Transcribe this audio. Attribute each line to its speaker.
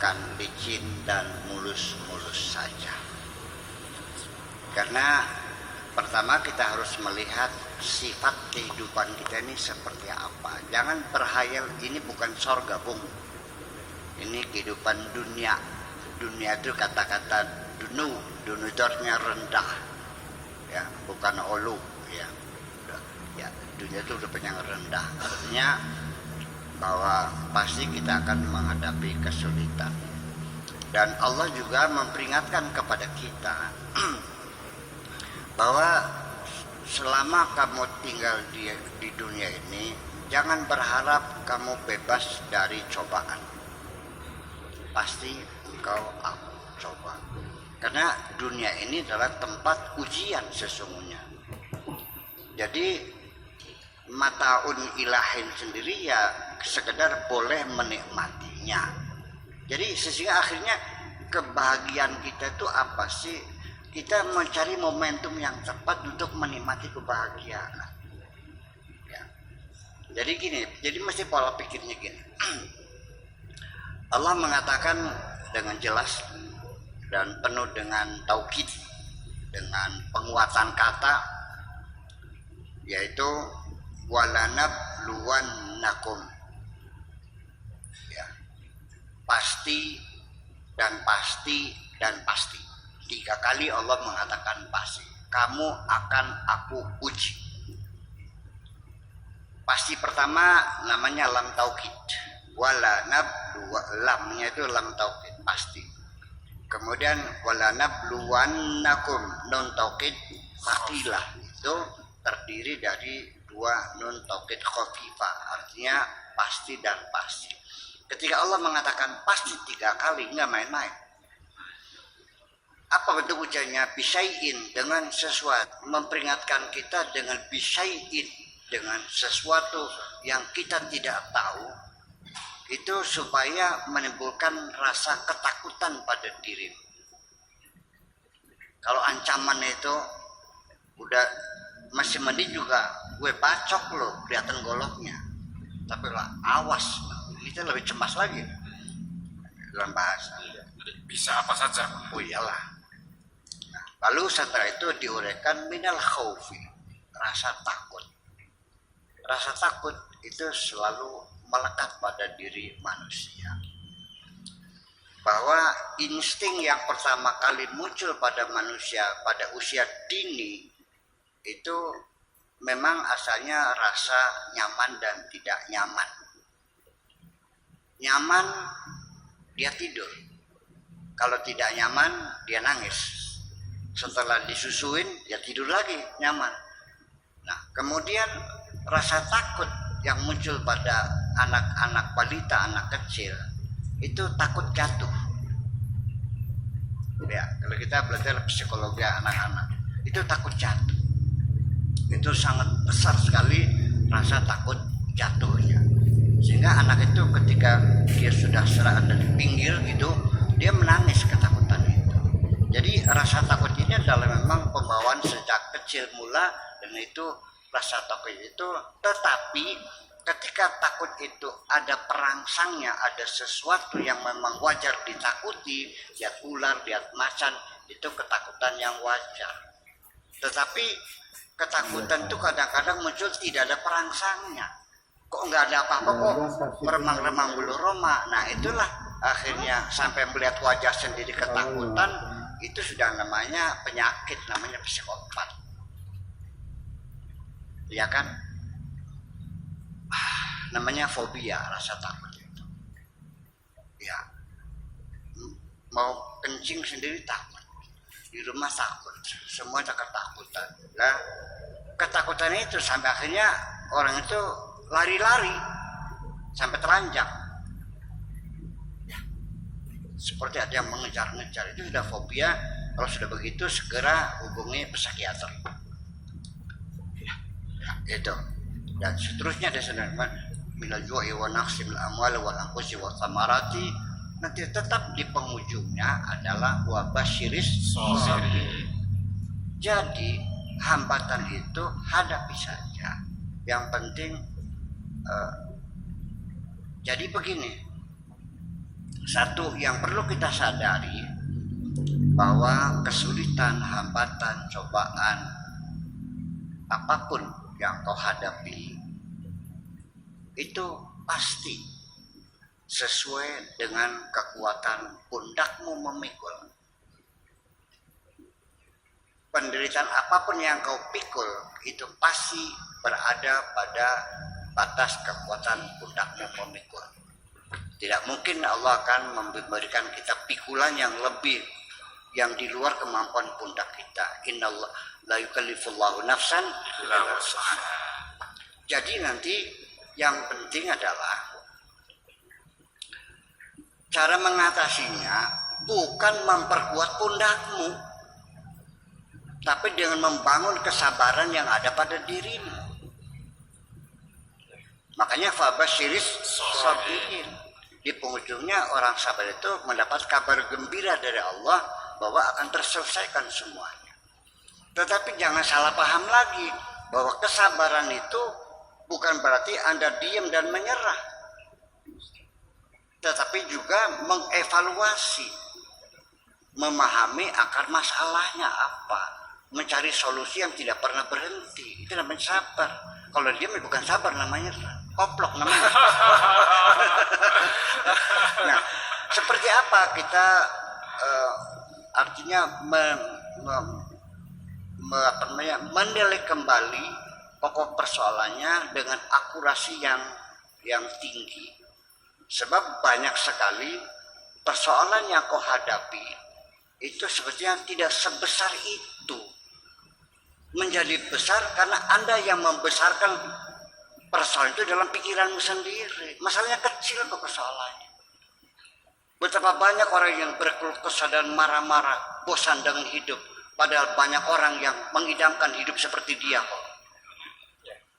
Speaker 1: akan licin dan mulus-mulus saja. Karena pertama kita harus melihat sifat kehidupan kita ini seperti apa. Jangan berhayal ini bukan sorga, Bung. Ini kehidupan dunia. Dunia itu kata-kata dunu itu artinya rendah, ya, bukan ulu, ya. Ya, dunia itu udah yang rendah. Artinya bahwa pasti kita akan menghadapi kesulitan. Dan Allah juga memperingatkan kepada kita bahwa selama kamu tinggal di dunia ini, jangan berharap kamu bebas dari cobaan. Pasti engkau akan coba. Karena dunia ini adalah tempat ujian sesungguhnya. Jadi mataun ilahin sendiri ya sekedar boleh menikmatinya. Jadi sehingga akhirnya kebahagiaan kita itu apa sih? Kita mencari momentum yang tepat untuk menikmati kebahagiaan. Ya. Jadi gini, jadi mesti pola pikirnya gini. Allah mengatakan dengan jelas dan penuh dengan taukid, dengan penguatan kata, yaitu walanabluwannakum, ya, pasti dan pasti dan pasti. 3 kali Allah mengatakan pasti. Kamu akan aku uji. Pasti pertama namanya lam taukid. Lamnya itu lam taukid, pasti. Kemudian walanabluwannakum, nun taukid fakilah, itu terdiri dari 2 nun taukid khafifah, artinya pasti dan pasti. Ketika Allah mengatakan pasti 3 kali, nggak main-main. Apa bentuk ujiannya? Bisyai'in, dengan sesuatu, memperingatkan kita dengan bisyai'in, dengan sesuatu yang kita tidak tahu, itu supaya menimbulkan rasa ketakutan pada diri. Kalau ancaman itu udah masih mending juga gue bacok loh, kelihatan goloknya, tapi lah awas, itu lebih cemas lagi dalam bahasa.
Speaker 2: Bisa apa saja.
Speaker 1: Oh iyalah. Lalu setelah itu diuraikan minal khaufi, rasa takut. Rasa takut itu selalu melekat pada diri manusia. Bahwa insting yang pertama kali muncul pada manusia pada usia dini itu memang asalnya rasa nyaman dan tidak nyaman. Nyaman, dia tidur. Kalau tidak nyaman, dia nangis. Setelah disusuin, ya tidur lagi, nyaman. Nah, kemudian rasa takut yang muncul pada anak-anak balita, anak kecil, itu takut jatuh. Ya, kalau kita belajar psikologi anak-anak, itu takut jatuh. Itu sangat besar sekali rasa takut jatuhnya. Sehingga anak itu ketika dia sudah seraan dari pinggir gitu, dia menangis ketakutan itu. Jadi rasa takut ini adalah memang pembawaan sejak kecil mula, dan itu rasa takut itu. Tetapi ketika takut itu ada perangsangnya, ada sesuatu yang memang wajar ditakuti, lihat ular, lihat macan, itu ketakutan yang wajar. Tetapi ketakutan itu kadang-kadang muncul tidak ada perangsangnya. Kok nggak ada apa-apa kok, remang-remang bulu roma. Nah itulah akhirnya sampai melihat wajah sendiri ketakutan, itu sudah namanya penyakit, namanya psikopat. Ya kan? Namanya fobia, rasa takut itu. Ya. Mau kencing sendiri takut. Di rumah takut. Semua ada ketakutan. Nah, ketakutan itu sampai akhirnya orang itu lari-lari sampai telanjang. Seperti ada yang mengejar-ngejar, itu sudah fobia. Kalau sudah begitu segera hubungi psikiater. Ya, itu. Dan seterusnya ada sebenarnya minal ju'i wa naqsimil amwal wal anfusi wa thamarati. Nanti tetap di penghujungnya adalah wa basyiris sabirin. Jadi hambatan itu hadapi saja. Yang penting jadi begini. Satu yang perlu kita sadari bahwa kesulitan, hambatan, cobaan apapun yang kau hadapi itu pasti sesuai dengan kekuatan pundakmu memikul. Penderitaan apapun yang kau pikul itu pasti berada pada batas kekuatan pundakmu memikul. Tidak mungkin Allah akan memberikan kita pikulan yang lebih, yang di luar kemampuan pundak kita. Innallah la yukallifullahu nafsan illa wus'aha. Jadi nanti yang penting adalah cara mengatasinya bukan memperkuat pundakmu, tapi dengan membangun kesabaran yang ada pada dirimu. Makanya fabasyiris sabirin. Di penghujungnya orang sabar itu mendapat kabar gembira dari Allah bahwa akan terselesaikan semuanya. Tetapi jangan salah paham lagi bahwa kesabaran itu bukan berarti Anda diam dan menyerah, tetapi juga mengevaluasi, memahami akar masalahnya apa, mencari solusi yang tidak pernah berhenti. Itu namanya sabar. Kalau diam bukan sabar, namanya koplok namanya. Nah, seperti apa kita artinya menilai kembali pokok persoalannya dengan akurasi yang tinggi. Sebab banyak sekali persoalan yang kau hadapi itu sebetulnya tidak sebesar itu. Menjadi besar karena Anda yang membesarkan persoalan itu dalam pikiranmu sendiri. Masalahnya kecil kok persoalannya. Betapa banyak orang yang berkeluh kesah dan marah-marah, bosan dengan hidup. Padahal banyak orang yang mengidamkan hidup seperti dia kok.